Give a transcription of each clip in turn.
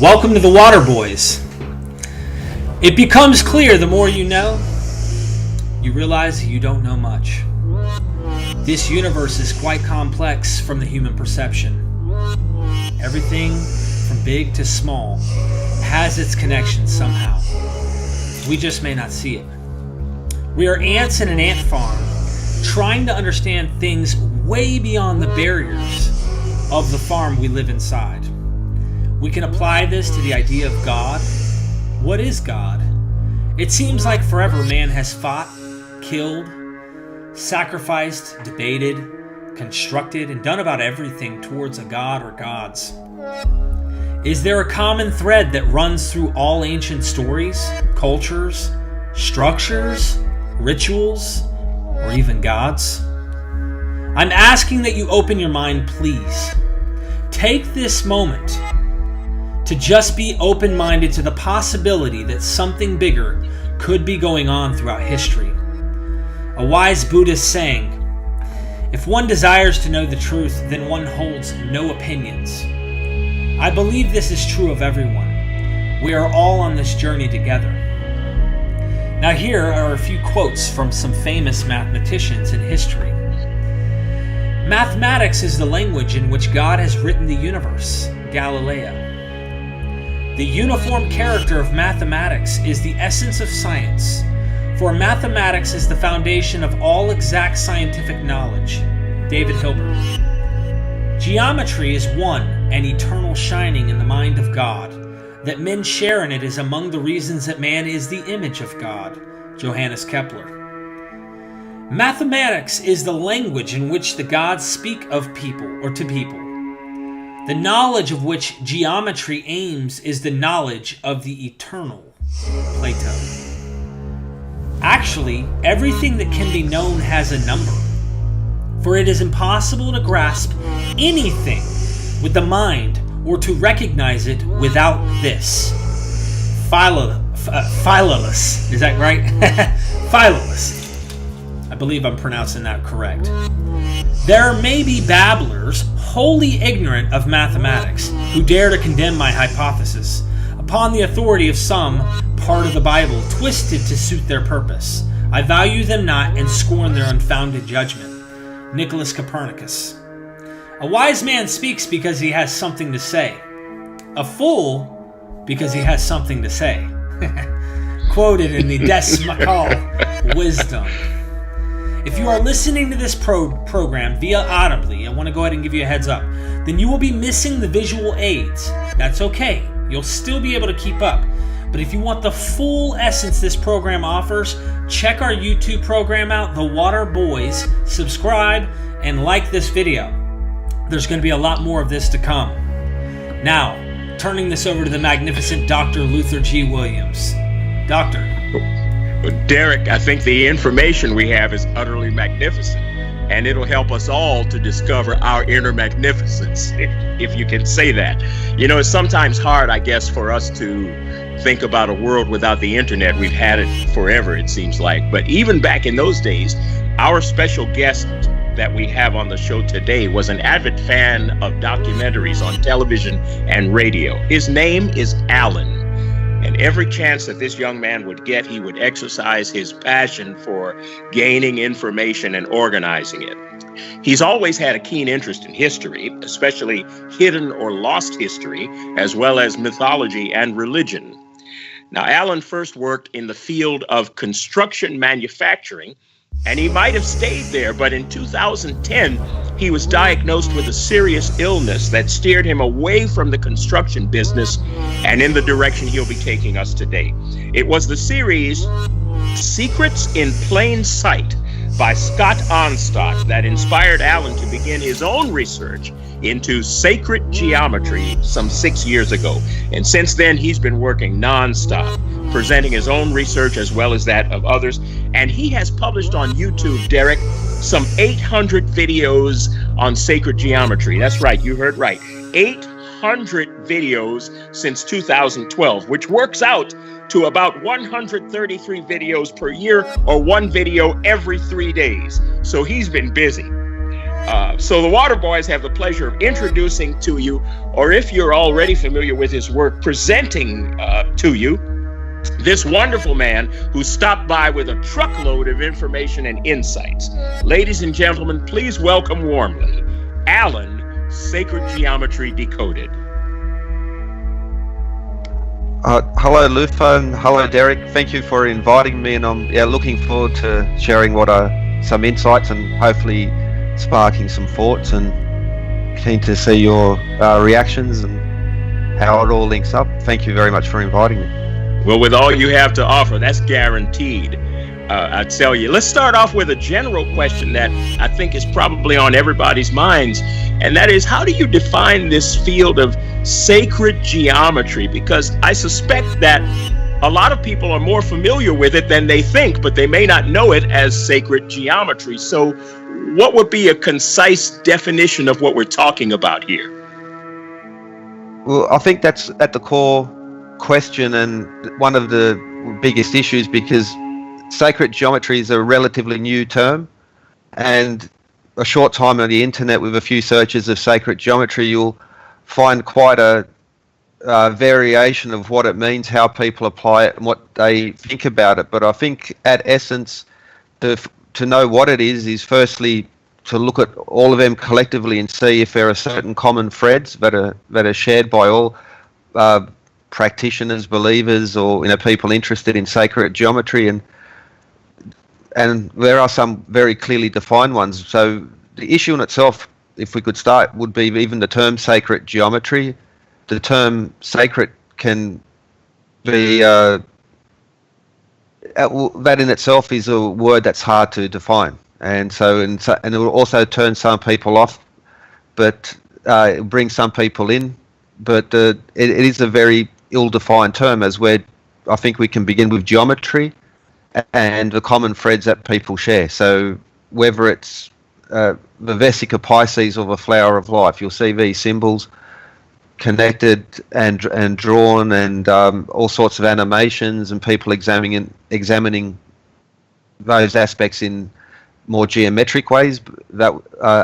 Welcome to the TheWaterBoyZ. It becomes clear the more you know, you realize you don't know much. This universe is quite complex from the human perception. Everything from big to small has its connection somehow. We just may not see it. We are ants in an ant farm trying to understand things way beyond the barriers of the farm we live inside. We can apply this to the idea of God. What is God? It seems like forever man has fought, killed, sacrificed, debated, constructed, and done about everything towards a god or gods. Is there a common thread that runs through all ancient stories, cultures, structures, rituals, or even gods? I'm asking that you open your mind, please. Take this moment to just be open-minded to the possibility that something bigger could be going on throughout history. A wise Buddhist saying, "If one desires to know the truth, then one holds no opinions." I believe this is true of everyone. We are all on this journey together. Now here are a few quotes from some famous mathematicians in history. Mathematics is the language in which God has written the universe, Galileo. The uniform character of mathematics is the essence of science, for mathematics is the foundation of all exact scientific knowledge, David Hilbert. Geometry is one and eternal shining in the mind of God. That men share in it is among the reasons that man is the image of God, Johannes Kepler. Mathematics is the language in which the gods speak of people or to people. The knowledge of which geometry aims is the knowledge of the eternal, Plato. Actually, everything that can be known has a number, for it is impossible to grasp anything with the mind or to recognize it without this. Philolus, is that right? Philolus. I believe I'm pronouncing that correct. There may be babblers wholly ignorant of mathematics who dare to condemn my hypothesis upon the authority of some part of the Bible twisted to suit their purpose. I value them not and scorn their unfounded judgment. Nicholas Copernicus. A wise man speaks because he has something to say. A fool because he has something to say. Quoted in the Decimal Wisdom. If you are listening to this program via audibly, I want to go ahead and give you a heads up, then you will be missing the visual aids. That's okay. You'll still be able to keep up. But if you want the full essence this program offers, check our YouTube program out, TheWaterBoyZ, subscribe, and like this video. There's going to be a lot more of this to come. Now, turning this over to the magnificent Dr. Luther G. Williams. Doctor. Derek, I think the information we have is utterly magnificent, and it'll help us all to discover our inner magnificence, if you can say that. You know, it's sometimes hard, I guess, for us to think about a world without the internet. We've had it forever, it seems like. But even back in those days, our special guest that we have on the show today was an avid fan of documentaries on television and radio. His name is Alan. And every chance that this young man would get, he would exercise his passion for gaining information and organizing it. He's always had a keen interest in history, especially hidden or lost history, as well as mythology and religion. Now, Alan first worked in the field of construction manufacturing, and he might have stayed there, but in 2010, he was diagnosed with a serious illness that steered him away from the construction business and in the direction he'll be taking us today. It was the series Secrets in Plain Sight by Scott Onstock that inspired Alan to begin his own research into sacred geometry some 6 years ago. And since then, he's been working nonstop, presenting his own research as well as that of others. And he has published on YouTube, Derek, some 800 videos on sacred geometry. That's right, you heard right. 800 videos since 2012, which works out to about 133 videos per year, or one video every 3 days. So he's been busy. So the TheWaterBoyZ have the pleasure of introducing to you or if you're already familiar with his work, presenting to you this wonderful man who stopped by with a truckload of information and insights. Ladies and gentlemen, please welcome warmly Alan, Sacred Geometry Decoded. Hello, Lufa, and hello, Derek. Thank you for inviting me, and I'm looking forward to sharing what are some insights and hopefully sparking some thoughts, and keen to see your reactions and how it all links up. Thank you very much for inviting me. Well, with all you have to offer, that's guaranteed. I tell you, let's start off with a general question that I think is probably on everybody's minds, and that is, how do you define this field of sacred geometry? Because I suspect that a lot of people are more familiar with it than they think, but they may not know it as sacred geometry. So what would be a concise definition of what we're talking about here? Well, I think that's at the core question and one of the biggest issues, because sacred geometry is a relatively new term, and a short time on the internet with a few searches of sacred geometry, you'll find quite a variation of what it means, how people apply it, and what they think about it. But I think at essence, to know what it is firstly to look at all of them collectively and see if there are certain common threads that are shared by all practitioners, believers, or people interested in sacred geometry, and there are some very clearly defined ones. So the issue in itself, if we could start, would be even the term sacred geometry. The term sacred can be that in itself is a word that's hard to define, and it will also turn some people off, but bring some people in. But it is a very ill-defined term, as where I think we can begin with geometry and the common threads that people share. So whether it's the Vesica Pisces or the flower of life, you'll see these symbols connected and drawn, and all sorts of animations, and people examining those aspects in more geometric ways. That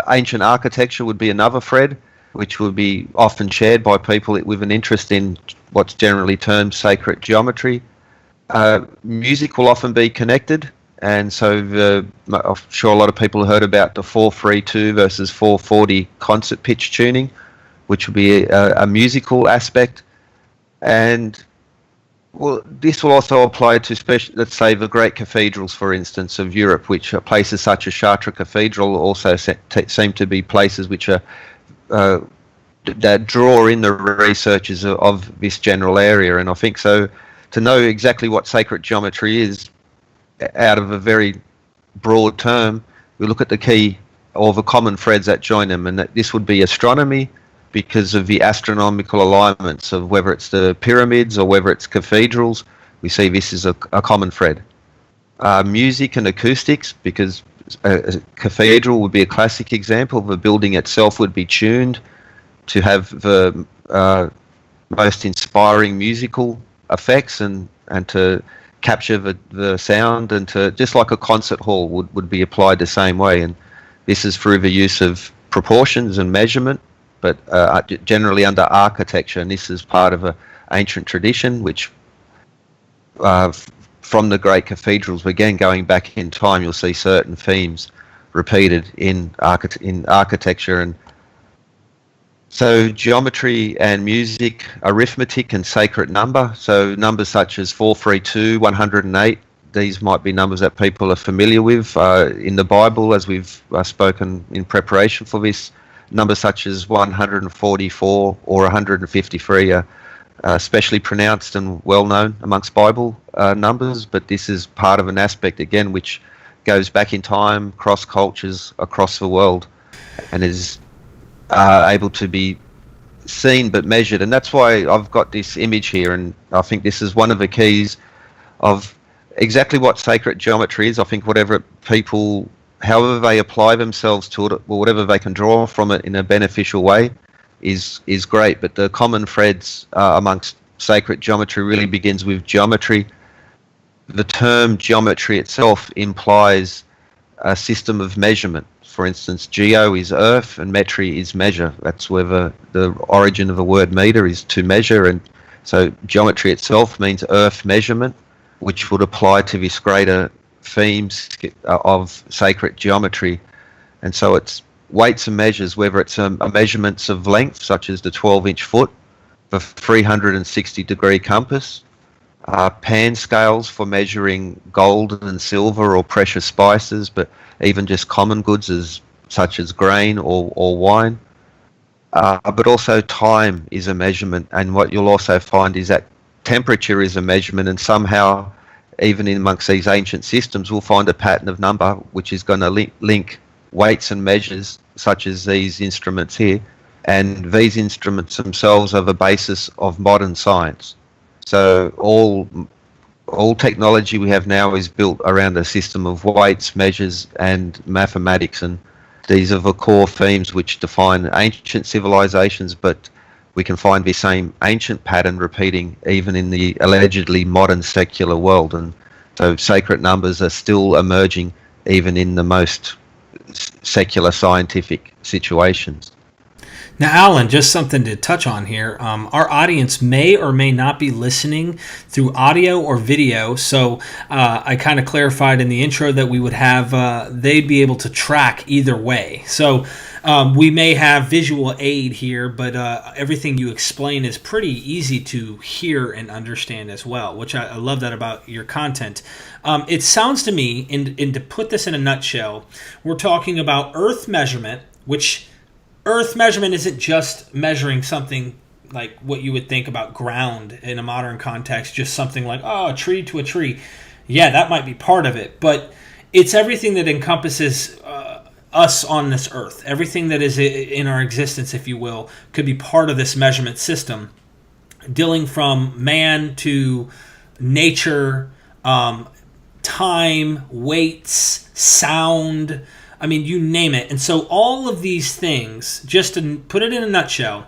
ancient architecture would be another thread, which would be often shared by people with an interest in what's generally termed sacred geometry. Music will often be connected, and so I'm sure a lot of people heard about the 432 versus 440 concert pitch tuning, which would be a musical aspect. And well, this will also apply to, let's say, the great cathedrals, for instance, of Europe, which are places such as Chartres Cathedral also seem to be places which are that draw in the researchers of this general area. And I think so, to know exactly what sacred geometry is out of a very broad term, we look at the key or the common threads that join them, and that this would be astronomy, because of the astronomical alignments of whether it's the pyramids or whether it's cathedrals. We see this is a common thread. Music and acoustics, because a cathedral would be a classic example. The building itself would be tuned to have the most inspiring musical effects and to capture the sound, and to, just like a concert hall would be applied the same way. And this is through the use of proportions and measurement, but generally under architecture. And this is part of an ancient tradition which from the great cathedrals, again going back in time, you'll see certain themes repeated in architecture. And so geometry and music, arithmetic and sacred number. So numbers such as 432, 108, these might be numbers that people are familiar with in the Bible, as we've spoken in preparation for this. Numbers such as 144 or 153 are especially pronounced and well known amongst Bible numbers, but this is part of an aspect, again, which goes back in time, cross cultures across the world, and is able to be seen but measured. And that's why I've got this image here, and I think this is one of the keys of exactly what sacred geometry is. I think whatever people, however they apply themselves to it, or whatever they can draw from it in a beneficial way, is great. But the common threads amongst sacred geometry really begins with geometry. The term geometry itself implies a system of measurement. For instance, geo is earth and metry is measure. That's where the origin of the word meter is, to measure, and so geometry itself means earth measurement, which would apply to this greater themes of sacred geometry. And so it's weights and measures, whether it's measurements of length, such as the 12-inch foot, the 360-degree compass, pan scales for measuring gold and silver or precious spices, but even just common goods such as grain or wine. But also time is a measurement, and what you'll also find is that temperature is a measurement, and somehow even amongst these ancient systems we'll find a pattern of number which is going to link weights and measures such as these instruments here, and these instruments themselves are the basis of modern science. So all technology we have now is built around a system of weights, measures and mathematics, and these are the core themes which define ancient civilizations, but we can find the same ancient pattern repeating even in the allegedly modern secular world. And so sacred numbers are still emerging even in the most secular scientific situations. Now, Alan, just something to touch on here. Our audience may or may not be listening through audio or video, so I kind of clarified in the intro that we would have they'd be able to track either way. So we may have visual aid here, but everything you explain is pretty easy to hear and understand as well, which I love that about your content. It sounds to me, and to put this in a nutshell, we're talking about earth measurement, which earth measurement isn't just measuring something like what you would think about ground in a modern context, just something like, a tree to a tree. Yeah, that might be part of it, but it's everything that encompasses us on this earth. Everything that is in our existence, if you will, could be part of this measurement system, dealing from man to nature, time, weights, sound, I mean, you name it. And so all of these things, just to put it in a nutshell,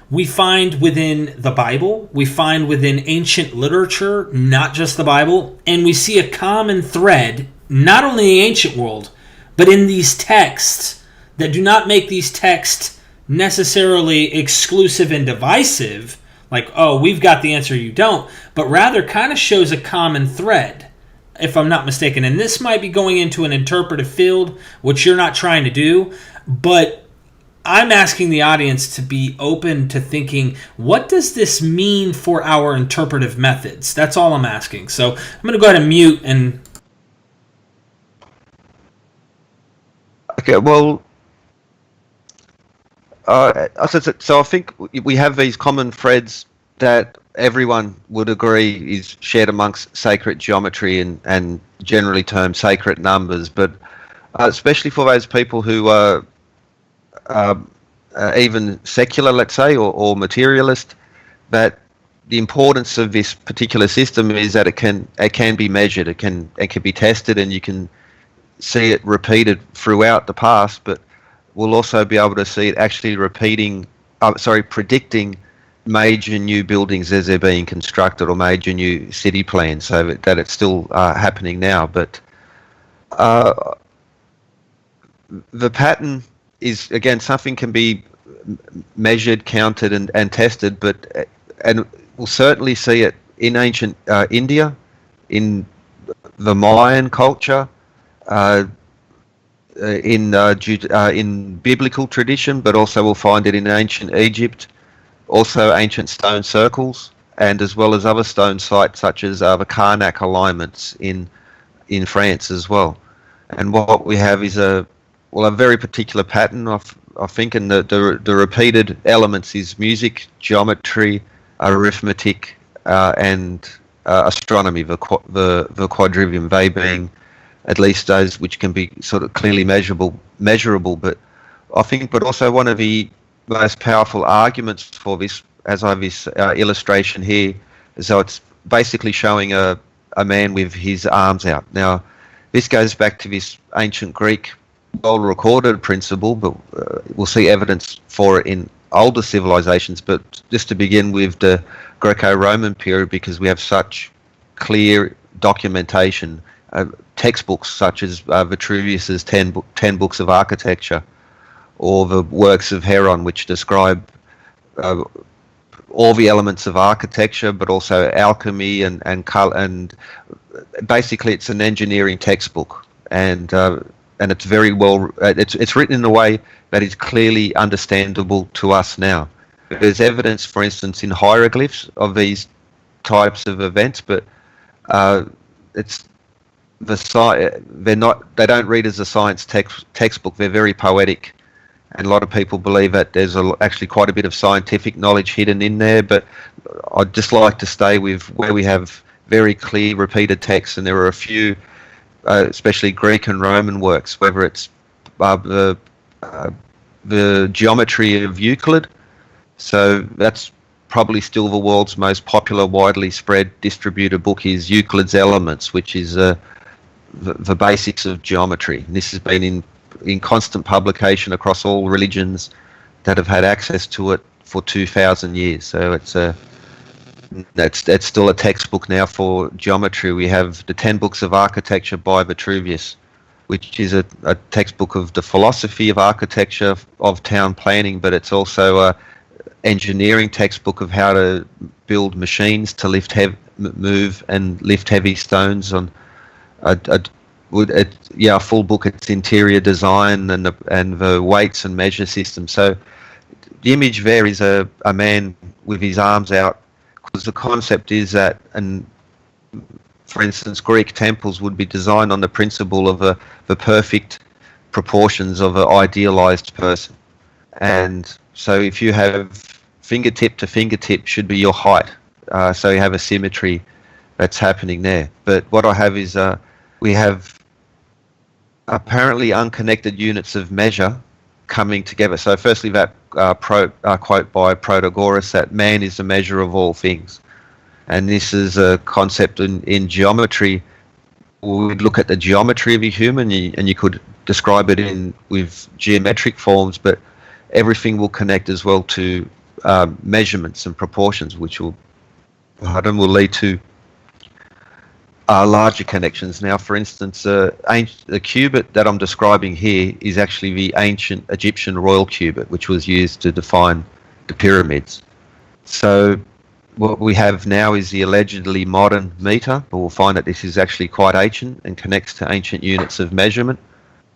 we find within the Bible, we find within ancient literature, not just the Bible, and we see a common thread, not only in the ancient world, but in these texts that do not make these texts necessarily exclusive and divisive, like, oh, we've got the answer, you don't, but rather kind of shows a common thread, if I'm not mistaken. And this might be going into an interpretive field, which you're not trying to do, but I'm asking the audience to be open to thinking, what does this mean for our interpretive methods? That's all I'm asking. So I'm going to go ahead and mute and... Okay, well, so I think we have these common threads that everyone would agree is shared amongst sacred geometry and generally termed sacred numbers, but especially for those people who are even secular, let's say, or materialist, that the importance of this particular system is that it can be measured, it can be tested, and you can see it repeated throughout the past, but we'll also be able to see it actually predicting major new buildings as they're being constructed or major new city plans, so that it's still happening now. But the pattern is, again, something can be measured, counted and tested, and we'll certainly see it in ancient India, in the Mayan culture, in biblical tradition, but also we'll find it in ancient Egypt, also ancient stone circles, and as well as other stone sites such as the Karnak alignments in France as well. And what we have is a very particular pattern, I think, and the repeated elements is music, geometry, arithmetic, and astronomy, the quadrivium, they being at least those which can be sort of clearly measurable. But I think, but also one of the most powerful arguments for this, as I have this illustration here, is so it's basically showing a man with his arms out. Now, this goes back to this ancient Greek well-recorded principle, but we'll see evidence for it in older civilizations. But just to begin with the Greco-Roman period, because we have such clear documentation, textbooks such as Vitruvius's 10 Books of Architecture, or the works of Heron, which describe all the elements of architecture, but also alchemy and color, and basically it's an engineering textbook, and it's very well. It's written in a way that is clearly understandable to us now. There's evidence, for instance, in hieroglyphs of these types of events, but it's they're not. They don't read as a science textbook. They're very poetic. And a lot of people believe that there's actually quite a bit of scientific knowledge hidden in there, but I'd just like to stay with where we have very clear repeated texts, and there are a few, especially Greek and Roman works, whether it's the geometry of Euclid. So that's probably still the world's most popular, widely spread, distributed book is Euclid's Elements, which is the basics of geometry. And this has been in constant publication across all religions that have had access to it for 2,000 years. So that's still a textbook now for geometry. We have the 10 Books of Architecture by Vitruvius, which is a textbook of the philosophy of architecture, of town planning, but it's also a engineering textbook of how to build machines to move and lift heavy stones on a full book. It's interior design and the weights and measure system. So the image there is a man with his arms out, because the concept is that, and for instance, Greek temples would be designed on the principle of the perfect proportions of an idealized person. And so if you have fingertip to fingertip should be your height. So you have a symmetry that's happening there. But what I have is we have apparently unconnected units of measure coming together. So firstly, that quote by Protagoras, that man is the measure of all things. And this is a concept in geometry. We would look at the geometry of a human, and you could describe it with geometric forms, but everything will connect as well to measurements and proportions, which will lead to larger connections. Now, for instance, the cubit that I'm describing here is actually the ancient Egyptian royal cubit, which was used to define the pyramids. So what we have now is the allegedly modern meter, but we'll find that this is actually quite ancient and connects to ancient units of measurement.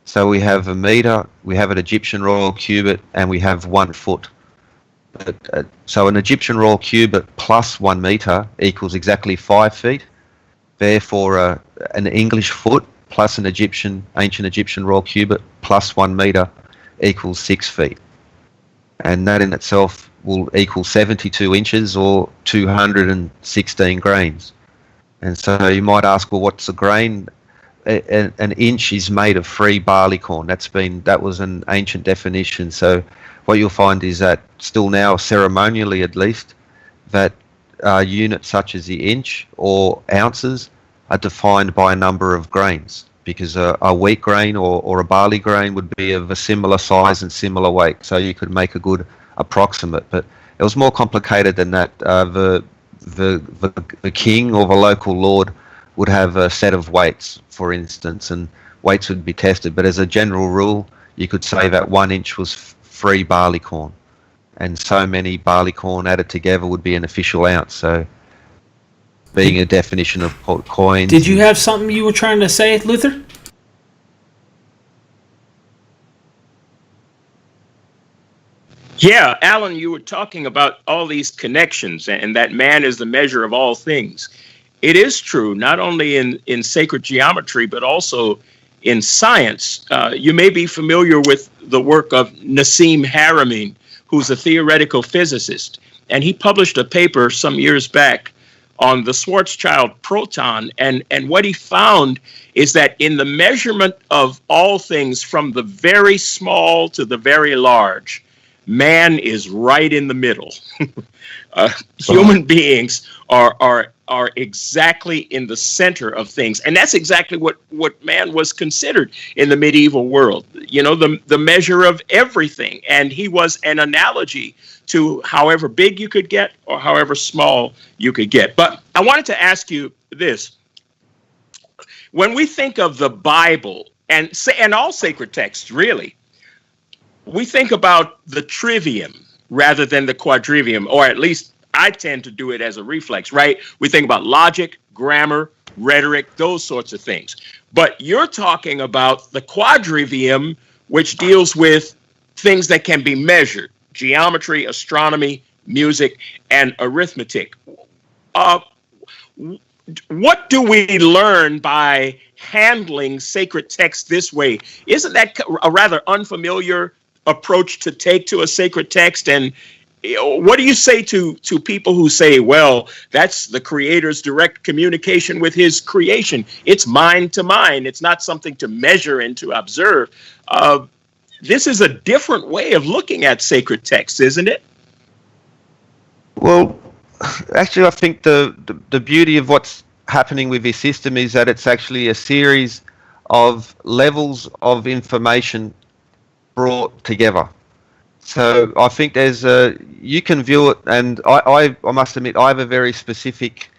So we have a meter, we have an Egyptian royal cubit, and we have 1 foot. So an Egyptian royal cubit plus 1 meter equals exactly 5 feet. Therefore, an English foot plus an ancient Egyptian royal cubit plus 1 meter equals 6 feet. And that in itself will equal 72 inches or 216 grains. And so you might ask, well, what's a grain? An inch is made of 3 barleycorn. That was an ancient definition. So what you'll find is that still now, ceremonially at least, that units such as the inch or ounces are defined by a number of grains, because a wheat grain or a barley grain would be of a similar size and similar weight. So you could make a good approximate, but it was more complicated than that. The king or the local lord would have a set of weights, for instance, and weights would be tested. But as a general rule, you could say that 1 inch was 3 barleycorn, and so many barleycorn added together would be an official ounce. So being a definition of coins. Did you have something you were trying to say, Luther? Yeah, Alan, you were talking about all these connections and that man is the measure of all things. It is true, not only in sacred geometry, but also in science. You may be familiar with the work of Nassim Haramein, who's a theoretical physicist. And he published a paper some years back on the Schwarzschild proton. And what he found is that in the measurement of all things, from the very small to the very large, man is right in the middle. Human beings are exactly in the center of things. And that's exactly what man was considered in the medieval world. You know, the measure of everything. And he was an analogy to however big you could get or however small you could get. But I wanted to ask you this. when we think of the Bible and all sacred texts, really, we think about the trivium rather than the quadrivium, or at least I tend to do it as a reflex, right? We think about logic, grammar, rhetoric, those sorts of things. But you're talking about the quadrivium, which deals with things that can be measured: geometry, astronomy, music, and arithmetic. What do we learn by handling sacred text this way? Isn't that a rather unfamiliar approach to take to a sacred text? And what do you say to people who say, well, that's the Creator's direct communication with his creation? It's mind to mind. It's not something to measure and to observe. This is a different way of looking at sacred texts, isn't it? Well, actually, I think the beauty of what's happening with this system is that it's actually a series of levels of information brought together. So I think you can view it, and I must admit I have a very specific,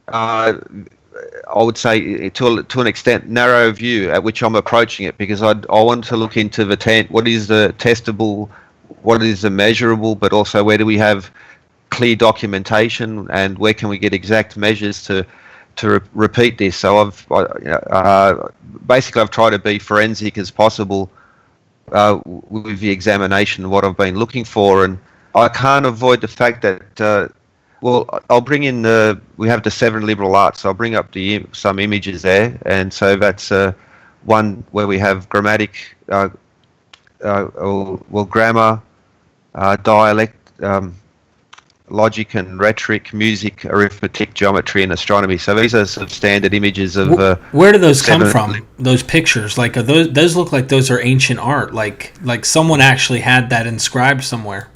I would say to an extent, narrow view at which I'm approaching it, because I want to look into what is the testable, what is the measurable, but also where do we have clear documentation and where can we get exact measures to repeat this. So basically I've tried to be forensic as possible with the examination of what I've been looking for, and I can't avoid the fact that I'll bring in we have the 7 liberal arts, so I'll bring up some images there, and so that's one where we have grammatic, grammar, dialect, logic and rhetoric, music, arithmetic, geometry, and astronomy. So these are some standard images of. Where do those come from? Those pictures, like those look like those are ancient art. Like someone actually had that inscribed somewhere.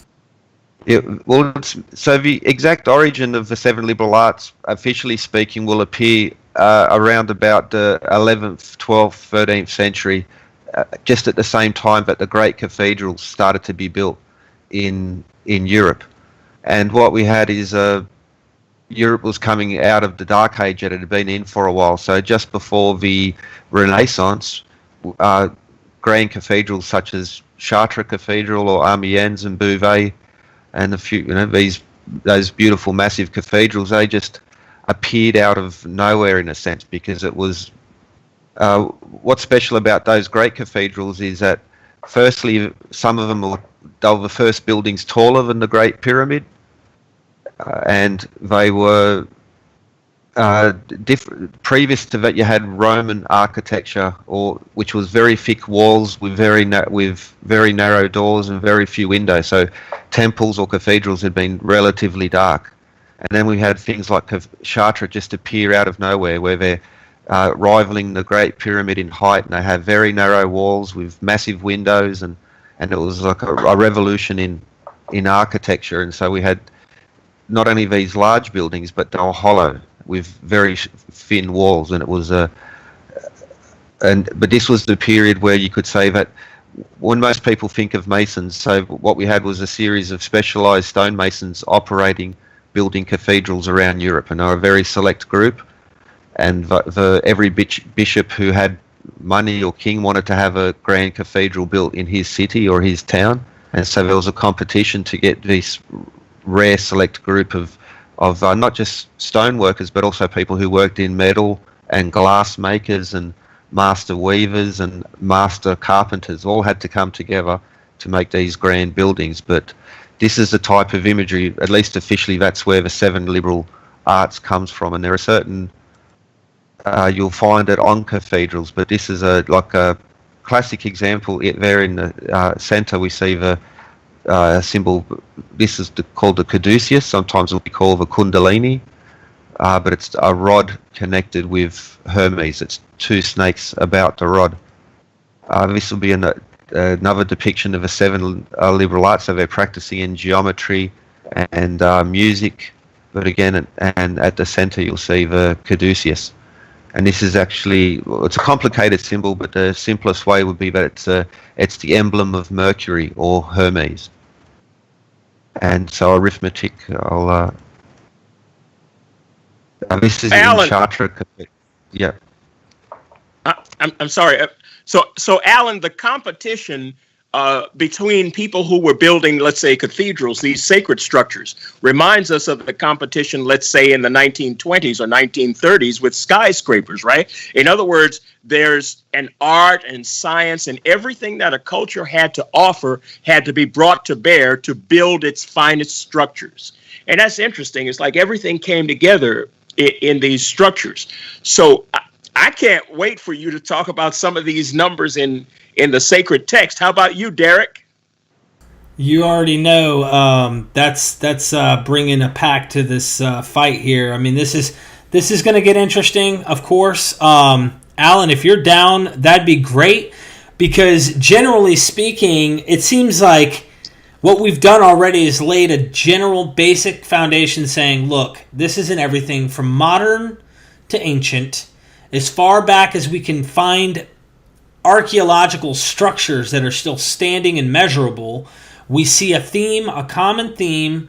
Yeah, well, so the exact origin of the 7 liberal arts, officially speaking, will appear around about the 11th, 12th, 13th century, just at the same time that the great cathedrals started to be built in Europe. And what we had is Europe was coming out of the Dark Age that it had been in for a while. So just before the Renaissance, grand cathedrals such as Chartres Cathedral or Amiens and Beauvais, and a few, those beautiful massive cathedrals, they just appeared out of nowhere in a sense, because it was what's special about those great cathedrals is that firstly, some of them were the first buildings taller than the Great Pyramid. And they were different. Previous to that, you had Roman architecture, which was very thick walls with very narrow doors and very few windows. So temples or cathedrals had been relatively dark. And then we had things like Chartres just appear out of nowhere, where they're rivaling the Great Pyramid in height, and they have very narrow walls with massive windows, and it was like a revolution in architecture. And so we had not only these large buildings, but they were hollow with very thin walls, and it was but this was the period where you could say that when most people think of masons, so what we had was a series of specialized stonemasons building cathedrals around Europe, and they were a very select group, and every bishop who had money or king wanted to have a grand cathedral built in his city or his town, and so there was a competition to get this rare select group of not just stone workers, but also people who worked in metal, and glass makers and master weavers and master carpenters all had to come together to make these grand buildings. But this is the type of imagery, at least officially, that's where the 7 liberal arts comes from, and there are certain you'll find it on cathedrals, but this is like a classic example. There in the center we see the symbol. This is called the caduceus. Sometimes it'll be called the kundalini, but it's a rod connected with Hermes. It's 2 snakes about the rod. This will be another depiction of the 7 liberal arts. So they're practicing in geometry and music, but again, and at the center you'll see the caduceus. And this is actually, it's a complicated symbol, but the simplest way would be that it's the emblem of Mercury or Hermes. And so arithmetic, this is Alan, in Chartres. Yeah. I'm sorry. So Alan, the competition between people who were building, let's say, cathedrals, these sacred structures, reminds us of the competition, let's say, in the 1920s or 1930s with skyscrapers, right? In other words, there's an art and science and everything that a culture had to offer had to be brought to bear to build its finest structures. And that's interesting. It's like everything came together in these structures. So I can't wait for you to talk about some of these numbers in the sacred text. How about you, Derek? You already know that's bringing a pack to this fight here. I mean, this is going to get interesting, of course. Alan, if you're down, that'd be great, because generally speaking, it seems like what we've done already is laid a general basic foundation saying, look, this isn't everything from modern to ancient. As far back as we can find archaeological structures that are still standing and measurable, we see a theme, a common theme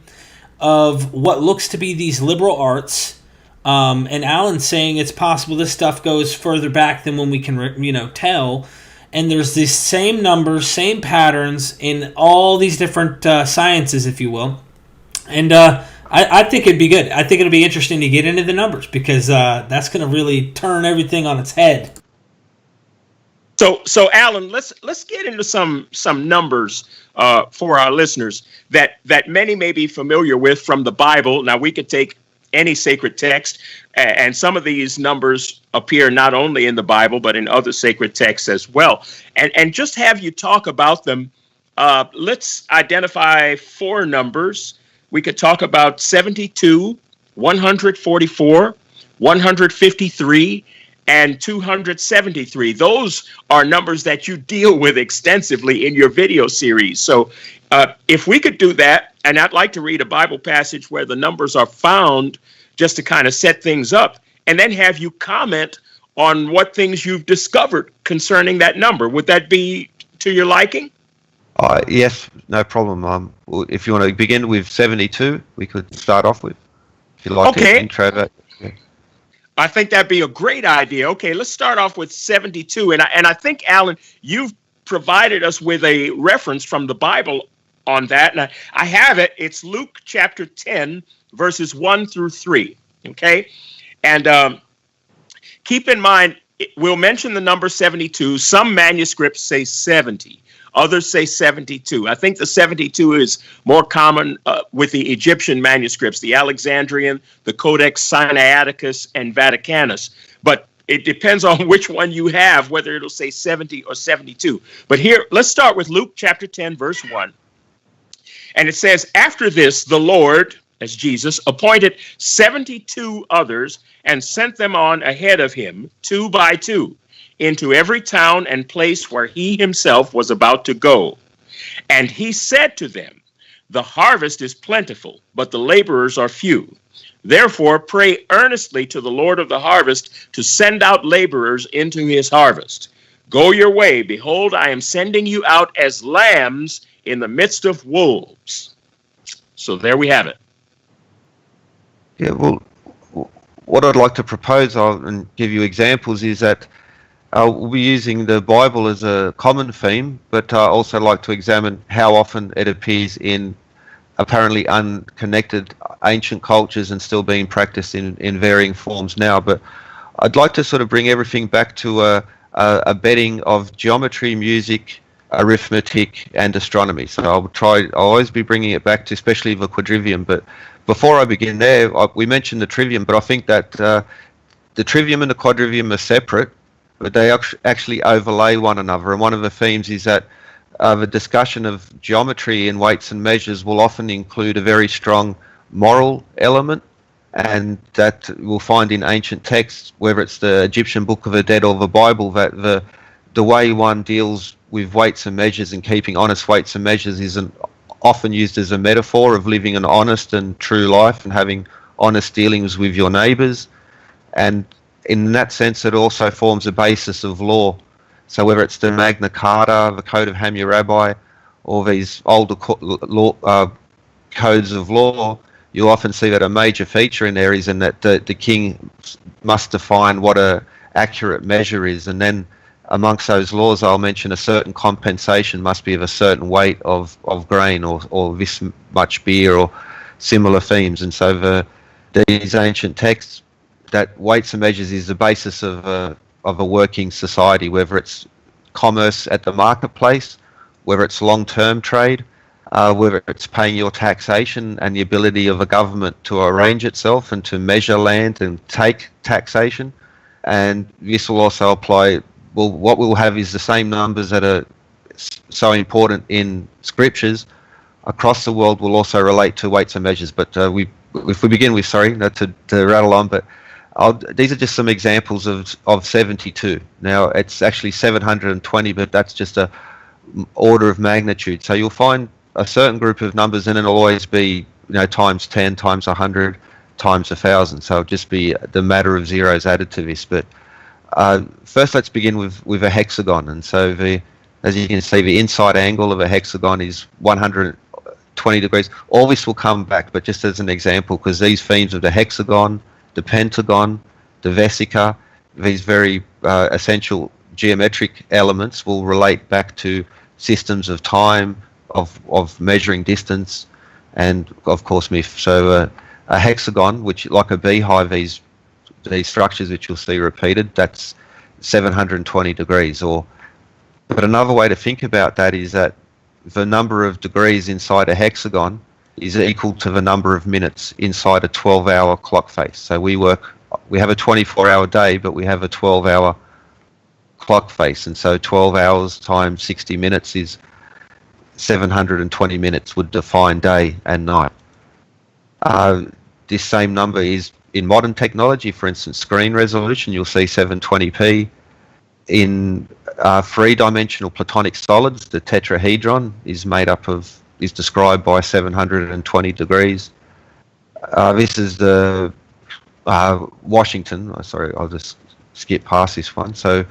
of what looks to be these liberal arts. And Alan's saying it's possible this stuff goes further back than when we can, tell. And there's these same numbers, same patterns in all these different sciences, if you will. And I think it'd be good. I think it'll be interesting to get into the numbers, because that's going to really turn everything on its head. So Alan, let's get into some numbers for our listeners that many may be familiar with from the Bible. Now, we could take any sacred text, and some of these numbers appear not only in the Bible but in other sacred texts as well. And just have you talk about them. Let's identify 4 numbers. We could talk about 72, 144, 153, and 273. Those are numbers that you deal with extensively in your video series. So if we could do that, and I'd like to read a Bible passage where the numbers are found, just to kind of set things up, and then have you comment on what things you've discovered concerning that number. Would that be to your liking? Yes, no problem. If you want to begin with 72, we could start off with. If you like to intro that. Yeah. I think that'd be a great idea. Okay, let's start off with 72. And I think, Alan, you've provided us with a reference from the Bible on that. And I have it. It's Luke chapter 10, verses 1 through 3. Okay? And keep in mind, we'll mention the number 72. Some manuscripts say 70. Others say 72. I think the 72 is more common with the Egyptian manuscripts, the Alexandrian, the Codex Sinaiticus, and Vaticanus. But it depends on which one you have, whether it'll say 70 or 72. But here, let's start with Luke chapter 10, verse 1. And it says, after this, the Lord, as Jesus, appointed 72 others and sent them on ahead of him, 2 by 2, into every town and place where he himself was about to go. And he said to them, the harvest is plentiful, but the laborers are few. Therefore, pray earnestly to the Lord of the harvest to send out laborers into his harvest. Go your way. Behold, I am sending you out as lambs in the midst of wolves. So there we have it. Yeah, well, what I'd like to propose and give you examples is that we'll be using the Bible as a common theme, but I also like to examine how often it appears in apparently unconnected ancient cultures and still being practiced in varying forms now. But I'd like to sort of bring everything back to a bedding of geometry, music, arithmetic, and astronomy. So I'll always be bringing it back to especially the quadrivium. But before I begin there, we mentioned the trivium, but I think that the trivium and the quadrivium are separate, but they actually overlay one another. And one of the themes is that the discussion of geometry and weights and measures will often include a very strong moral element, and that we'll find in ancient texts, whether it's the Egyptian Book of the Dead or the Bible, that the way one deals with weights and measures and keeping honest weights and measures is often used as a metaphor of living an honest and true life and having honest dealings with your neighbours. And in that sense, it also forms a basis of law. So whether it's the Magna Carta, the Code of Hammurabi, or these older codes of law, you'll often see that a major feature in there is in that the king must define what an accurate measure is. And then amongst those laws, I'll mention a certain compensation must be of a certain weight of grain or this much beer or similar themes. And so these ancient texts, that weights and measures is the basis of a working society, whether it's commerce at the marketplace, whether it's long-term trade, whether it's paying your taxation and the ability of a government to arrange itself and to measure land and take taxation. And this will also apply, well, what we'll have is the same numbers that are so important in scriptures across the world will also relate to weights and measures. But if we begin with, sorry, not to rattle on, but these are just some examples of 72. Now, it's actually 720, but that's just a order of magnitude. So you'll find a certain group of numbers, and it'll always be, times 10, times 100, times 1,000. So it'll just be the matter of zeros added to this. But first, let's begin with a hexagon. And so as you can see, the inside angle of a hexagon is 120 degrees. All this will come back, but just as an example, because these themes of the hexagon, the pentagon, the vesica, these very essential geometric elements will relate back to systems of time, of measuring distance, and of course myth. So a hexagon, which like a beehive, these structures which you'll see repeated, that's 720 degrees. But another way to think about that is that the number of degrees inside a hexagon is equal to the number of minutes inside a 12-hour clock face. So we have a 24-hour day, but we have a 12-hour clock face, and so 12 hours times 60 minutes is 720 minutes would define day and night. This same number is in modern technology, for instance, screen resolution, you'll see 720p. In three-dimensional platonic solids, the tetrahedron is described by 720 degrees. This is the Washington. Sorry, I'll just skip past this one. So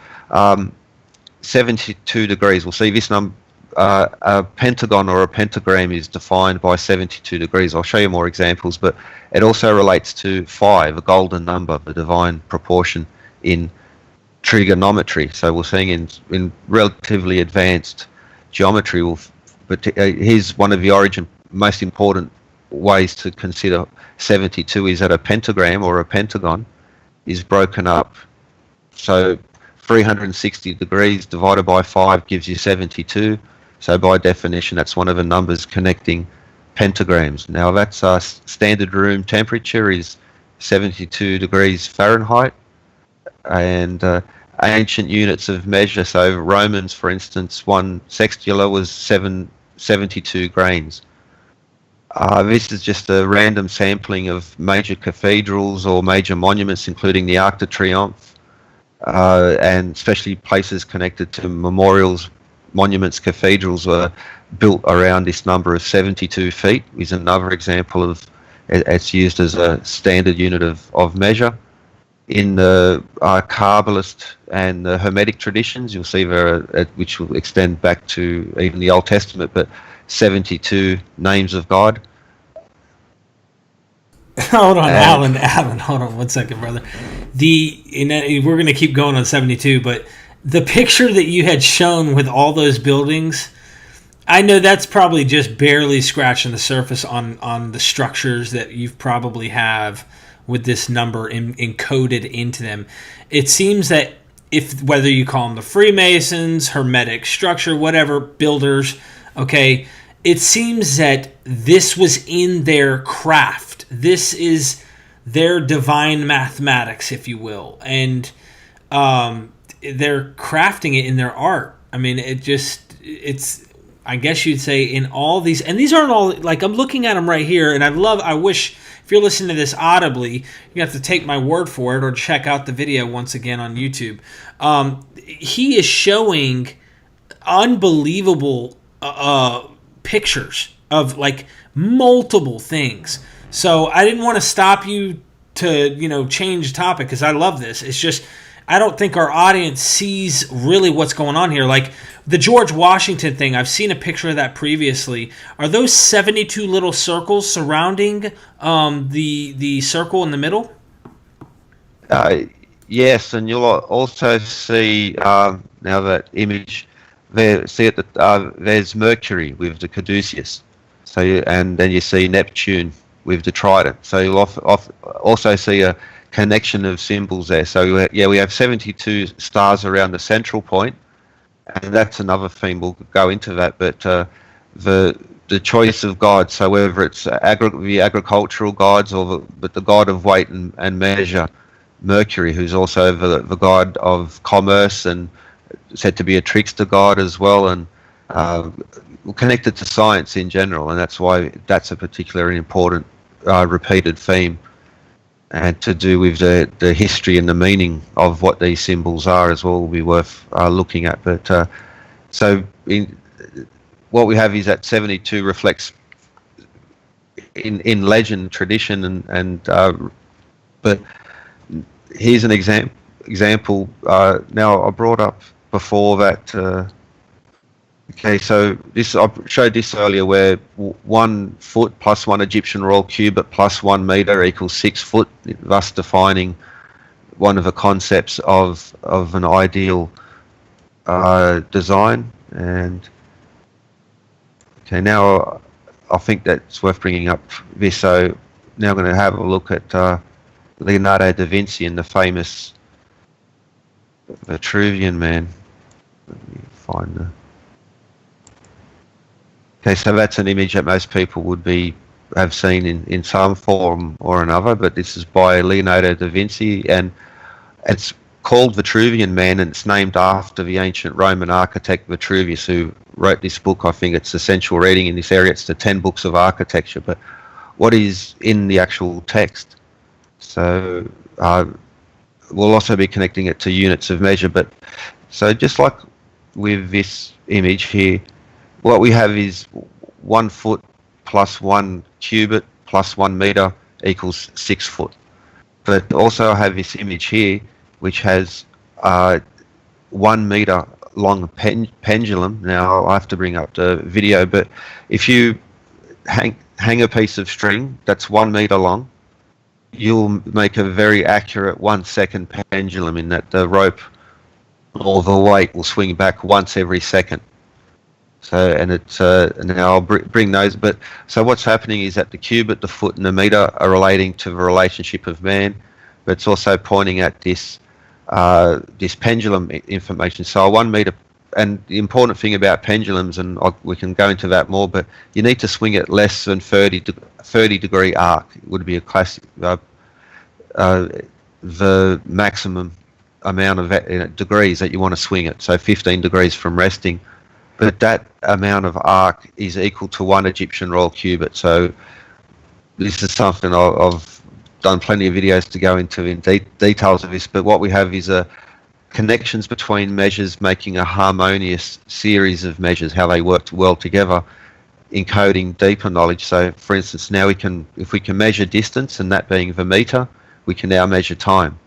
72 degrees. We'll see this number. A pentagon or a pentagram is defined by 72 degrees. I'll show you more examples, but it also relates to 5, a golden number, the divine proportion in trigonometry. So we're seeing in relatively advanced geometry, but here's one of the most important ways to consider 72 is that a pentagram or a pentagon is broken up. So 360 degrees divided by 5 gives you 72. So by definition, that's one of the numbers connecting pentagrams. Now that's standard room temperature is 72 degrees Fahrenheit, and ancient units of measure. So Romans, for instance, 1 sextula was 72 grains. This is just a random sampling of major cathedrals or major monuments, including the Arc de Triomphe, and especially places connected to memorials, monuments, cathedrals were built around this number of 72 feet, is another example of it's used as a standard unit of measure. In the Kabbalist and the Hermetic traditions, you'll see which will extend back to even the Old Testament, but 72 names of God. Hold on, Alan, hold on 1 second, brother. We're going to keep going on 72, but the picture that you had shown with all those buildings, I know that's probably just barely scratching the surface on the structures that you probably have with this number encoded into them. It seems that whether you call them the Freemasons, Hermetic structure, whatever, builders, okay, it seems that this was in their craft. This is their divine mathematics, if you will. And they're crafting it in their art. I mean, it's I guess you'd say in all these, and these aren't all, like, I'm looking at them right here, and I wish, if you're listening to this audibly, you have to take my word for it or check out the video once again on YouTube. He is showing unbelievable pictures of, like, multiple things. So I didn't want to stop you to, change the topic, because I love this. It's just, I don't think our audience sees really what's going on here. Like the George Washington thing, I've seen a picture of that previously. Are those 72 little circles surrounding the circle in the middle? Yes, and you'll also see now that image there. See it. There's Mercury with the caduceus. So and then you see Neptune with the trident. So you'll also see a connection of symbols there. So we have 72 stars around the central point, and that's another theme. We'll go into that, but the choice of God. So whether it's the agricultural gods or the god of weight and measure, Mercury, who's also the god of commerce and said to be a trickster god as well, and connected to science in general, and that's why that's a particularly important repeated theme, and to do with the history and the meaning of what these symbols are as well will be worth looking at. But what we have is that 72 reflects in legend, tradition, and but here's an example. Now I brought up before that. Okay, so this I showed this earlier, where 1 foot plus 1 Egyptian royal cubit plus 1 meter equals 6 foot, thus defining one of the concepts of an ideal design. And okay, now I think that's worth bringing up this. So now I'm going to have a look at Leonardo da Vinci and the famous Vitruvian Man. Let me find the... Okay, so that's an image that most people would have seen in some form or another, but this is by Leonardo da Vinci, and it's called Vitruvian Man, and it's named after the ancient Roman architect Vitruvius, who wrote this book. I think it's essential reading in this area. It's the 10 books of architecture, but what is in the actual text? So we'll also be connecting it to units of measure, but so just like with this image here, what we have is 1 foot plus 1 cubit plus 1 meter equals 6 foot. But also I have this image here, which has 1 meter long pendulum. Now I have to bring up the video, but if you hang a piece of string that's 1 meter long, you'll make a very accurate 1 second pendulum, in that the rope or the weight will swing back once every second. So, and it's now I'll bring those. But so what's happening is that the cubit, the foot, and the meter are relating to the relationship of man, but it's also pointing at this this pendulum information. So a 1 meter, and the important thing about pendulums, and we can go into that more, but you need to swing it less than 30 degree arc. It would be a classic, the maximum amount of degrees that you want to swing it. So 15 degrees from resting. But that amount of arc is equal to 1 Egyptian royal cubit. So this is something I've done plenty of videos to go into in details of this. But what we have is connections between measures, making a harmonious series of measures, how they work well together, encoding deeper knowledge. So, for instance, now if we can measure distance, and that being the meter, we can now measure time.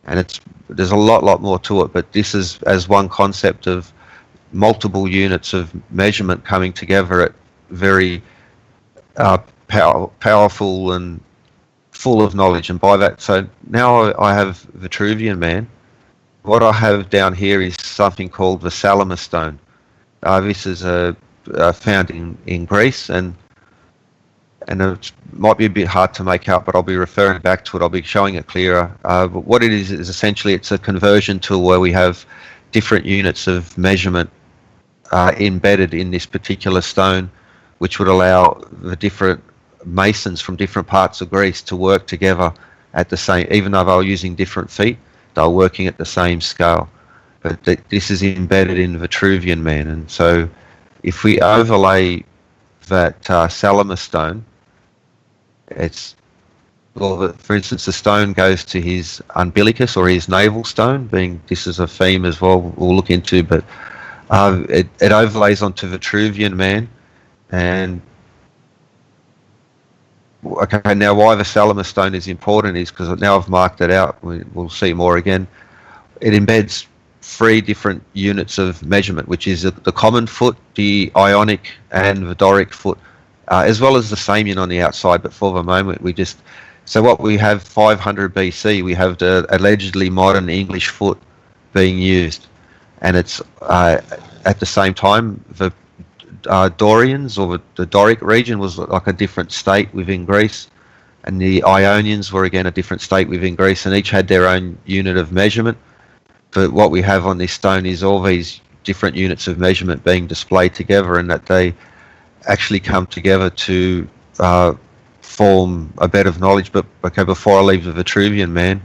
And there's a lot more to it. But this is as one concept of multiple units of measurement coming together at very powerful and full of knowledge. And by that, so now I have Vitruvian Man. What I have down here is something called the Salamis stone. This is found in Greece, and it might be a bit hard to make out, but I'll be referring back to it. I'll be showing it clearer. But what it is essentially, it's a conversion tool where we have different units of measurement embedded in this particular stone, which would allow the different masons from different parts of Greece to work together at the same, even though they were using different feet, they were working at the same scale. But this is embedded in Vitruvian Man, and so if we overlay that Salamis stone, it's, well, for instance, the stone goes to his umbilicus, or his navel stone, being this is a theme as well we'll look into, but it overlays onto Vitruvian Man. And okay, now why the Salamis stone is important is because now I've marked it out. We'll see more again. It embeds 3 different units of measurement, which is the common foot, the ionic, and the Doric foot, as well as the samian on the outside. But for the moment, we just So what we have 500 BC, we have the allegedly modern English foot being used, and it's at the same time the Dorians, or the Doric region, was like a different state within Greece, and the Ionians were again a different state within Greece, and each had their own unit of measurement. But what we have on this stone is all these different units of measurement being displayed together, and that they actually come together to form a bed of knowledge. But okay, before I leave the Vitruvian, man,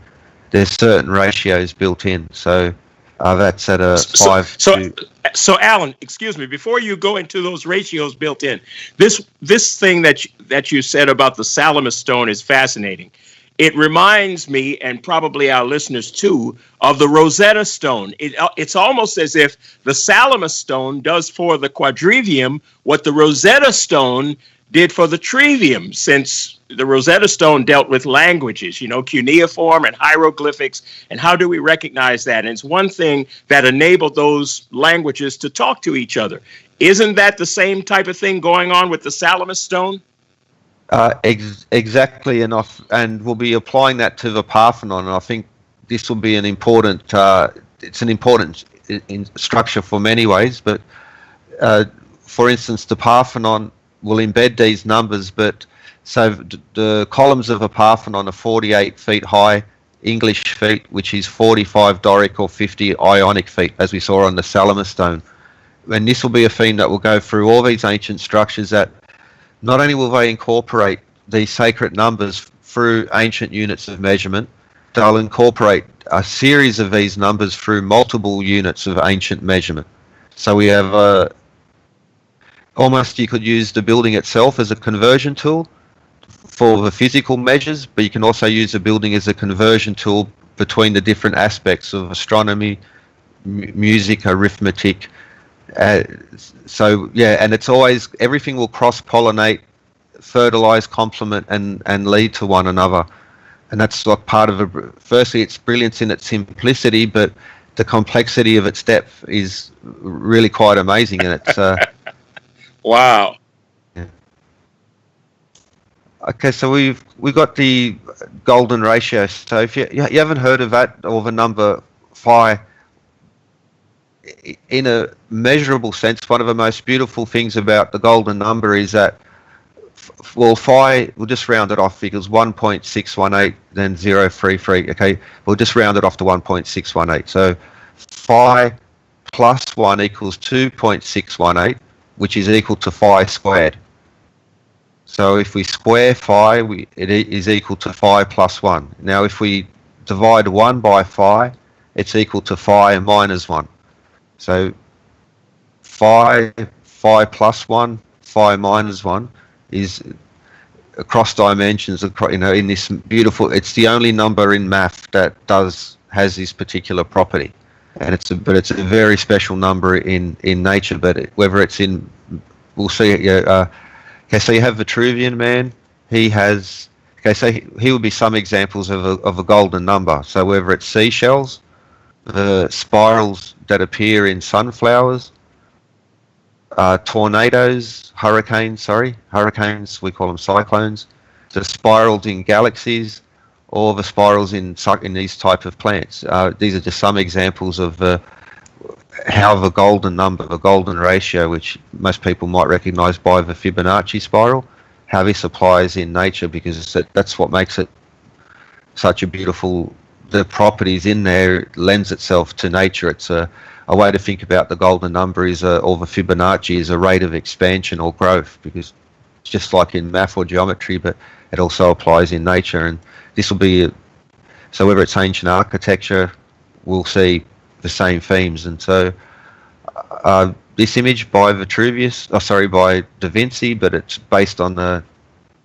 there's certain ratios built in. So that's at a 5 to... So Alan, excuse me, before you go into those ratios built in, this thing that you said about the Salamis stone is fascinating. It reminds me, and probably our listeners too, of the Rosetta Stone. It's almost as if the Salamis stone does for the quadrivium what the Rosetta Stone did for the trivium, since the Rosetta Stone dealt with languages, cuneiform and hieroglyphics, and how do we recognize that? And it's one thing that enabled those languages to talk to each other. Isn't that the same type of thing going on with the Salamis stone? Exactly enough, and we'll be applying that to the Parthenon, and I think this will be an important, it's an important structure for many ways, but for instance, the Parthenon will embed these numbers, but so the columns of a Parthenon are 48 feet high English feet, which is 45 Doric or 50 Ionic feet, as we saw on the Salamis stone. And this will be a theme that will go through all these ancient structures, that not only will they incorporate these sacred numbers through ancient units of measurement, they'll incorporate a series of these numbers through multiple units of ancient measurement. So we have almost, you could use the building itself as a conversion tool for the physical measures, but you can also use the building as a conversion tool between the different aspects of astronomy, music, arithmetic. So yeah, and it's always, everything will cross-pollinate, fertilize, complement, and lead to one another. And that's like part of firstly, its brilliance in its simplicity, but the complexity of its depth is really quite amazing. And it's wow. Yeah. Okay, so we've got the golden ratio. So if you haven't heard of that, or the number phi, in a measurable sense, one of the most beautiful things about the golden number is that, well, phi, we'll just round it off, because 1.618, then 033. Okay, we'll just round it off to 1.618. So phi plus 1 equals 2.618, which is equal to phi squared. So if we square phi, it is equal to phi plus 1. Now if we divide 1 by phi, it's equal to phi minus 1. So phi plus 1, phi minus 1 is across dimensions, in this beautiful, it's the only number in math that has this particular property. And it's a very special number in nature, but whether it's in, we'll see. Okay, so you have Vitruvian man. He has, okay, so he would be some examples of a golden number. So whether it's seashells, the spirals that appear in sunflowers, tornadoes, hurricanes, we call them cyclones, the spirals in galaxies, or the spirals in these type of plants. These are just some examples of how the golden number, the golden ratio, which most people might recognize by the Fibonacci spiral, how this applies in nature, because that's what makes it such a beautiful, the properties in there lends itself to nature. It's a way to think about the golden number is, or the Fibonacci is a rate of expansion or growth, because it's just like in math or geometry, but it also applies in nature. And this will be, so whether it's ancient architecture, we'll see the same themes. And so this image by by Da Vinci, but it's based on the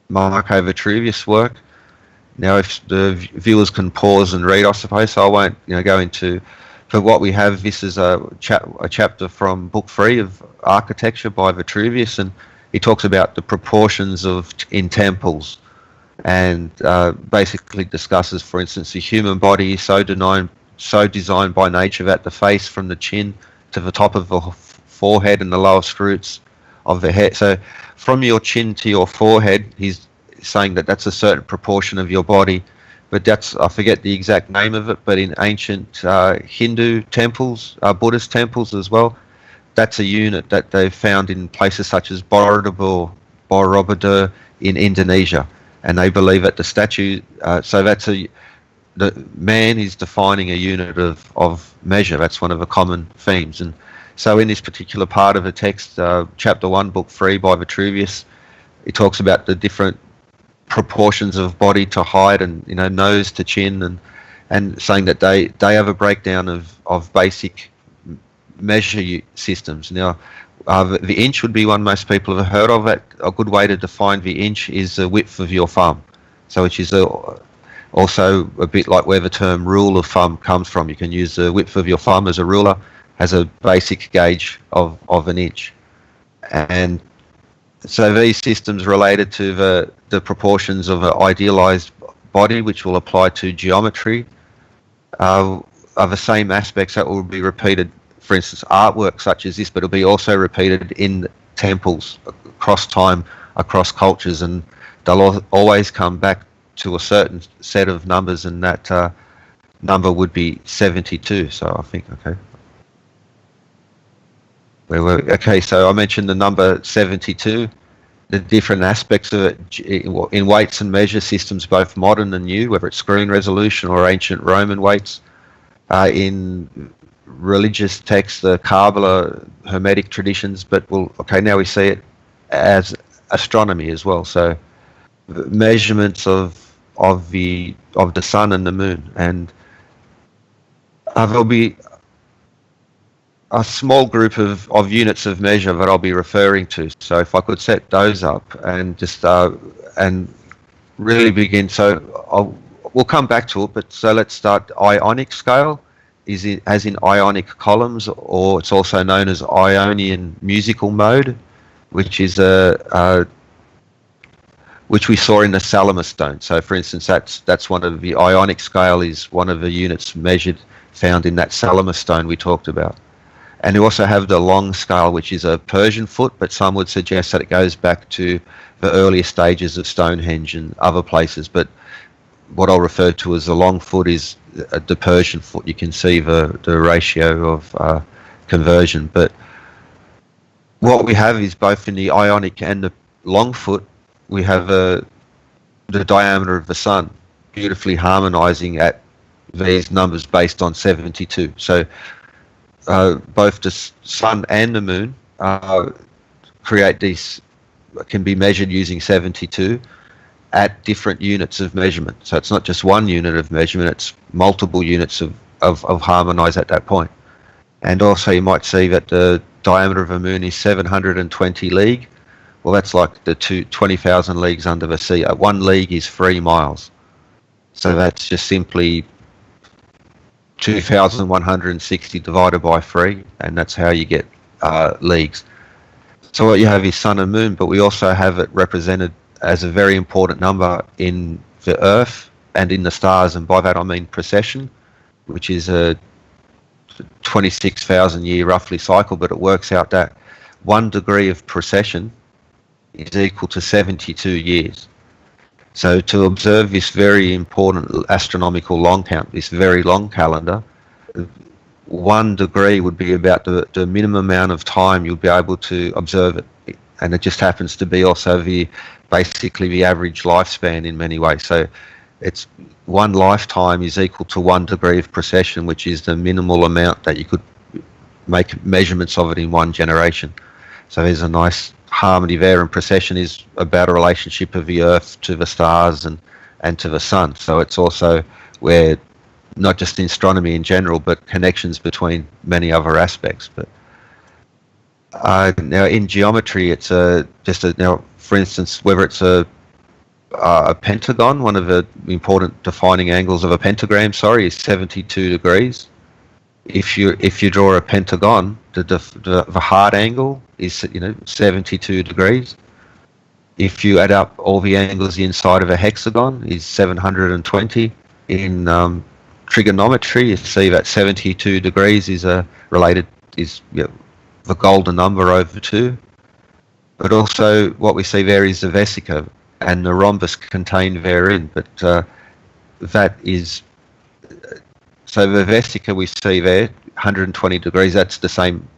Marco Vitruvius work. Now, if the viewers can pause and read, I suppose, so I won't go into, but what we have, this is a chapter from Book 3 of Architecture by Vitruvius, and he talks about the proportions in temples, and basically discusses, for instance, the human body is so designed by nature that the face from the chin to the top of the forehead and the lowest roots of the head. So from your chin to your forehead, saying that that's a certain proportion of your body, but that's, I forget the exact name of it, but in ancient Hindu temples, Buddhist temples as well, that's a unit that they've found in places such as Borobudur in Indonesia, and they believe that the statue, so that's the man is defining a unit of measure. That's one of the common themes. And so in this particular part of the text, chapter 1, book 3 by Vitruvius, he talks about the different proportions of body to height and, you know, nose to chin, and saying that they have a breakdown of basic measure systems. Now, the inch would be one most people have heard of. It. A good way to define the inch is the width of your thumb, so which is also a bit like where the term rule of thumb comes from. You can use the width of your thumb as a ruler, as a basic gauge of an inch. And so these systems related to the proportions of an idealized body, which will apply to geometry, are the same aspects that will be repeated, for instance, artwork such as this, but it'll be also repeated in temples across time, across cultures, and they'll always come back to a certain set of numbers, and that number would be 72. So I think, okay, so I mentioned the number 72, the different aspects of it in weights and measure systems, both modern and new, whether it's screen resolution or ancient Roman weights, in religious texts, the Kabbalah, Hermetic traditions, but now we see it as astronomy as well. So measurements of the sun and the moon, and there'll be a small group of units of measure that I'll be referring to. So if I could set those up and just and really begin. So we'll come back to it, but so let's start. Ionic scale is as in ionic columns, or it's also known as Ionian musical mode, which is which we saw in the Salamis stone. So for instance, that's one of the Ionic scale is one of the units measured found in that Salamis stone we talked about. And we also have the long scale, which is a Persian foot, but some would suggest that it goes back to the earlier stages of Stonehenge and other places. But what I'll refer to as the long foot is the Persian foot. You can see the ratio of conversion. But what we have is both in the Ionic and the long foot, we have the diameter of the sun beautifully harmonizing at these numbers based on 72. So both the sun and the moon create these, can be measured using 72 at different units of measurement. So it's not just one unit of measurement, it's multiple units of harmonize at that point. And also you might see that the diameter of a moon is 720 league. Well, that's like the 20,000 leagues under the sea. 1 league is 3 miles. So that's just simply 2,160 divided by 3, and that's how you get leagues. So what you have is sun and moon, but we also have it represented as a very important number in the Earth and in the stars, and by that I mean precession, which is a 26,000 year roughly cycle, but it works out that 1 degree of precession is equal to 72 years. So to observe this very important astronomical long count, this very long calendar, 1 degree would be about the minimum amount of time you'll be able to observe it. And it just happens to be also basically the average lifespan in many ways. So it's 1 lifetime is equal to 1 degree of precession, which is the minimal amount that you could make measurements of it in 1 generation. So there's a nice harmony there, and precession is about a relationship of the Earth to the stars and to the sun. So it's also where, not just in astronomy in general, but connections between many other aspects. But now in geometry, it's now, for instance, whether it's a pentagon, one of the important defining angles of a pentagram, is 72 degrees. If you draw a pentagon, the hard angle is 72 degrees. If you add up all the angles inside of a hexagon, is 720. In trigonometry, you see that 72 degrees is the golden number over 2. But also what we see there is the vesica. and the rhombus contained therein. But that is, so the vesica we see there, 120 degrees, that's the same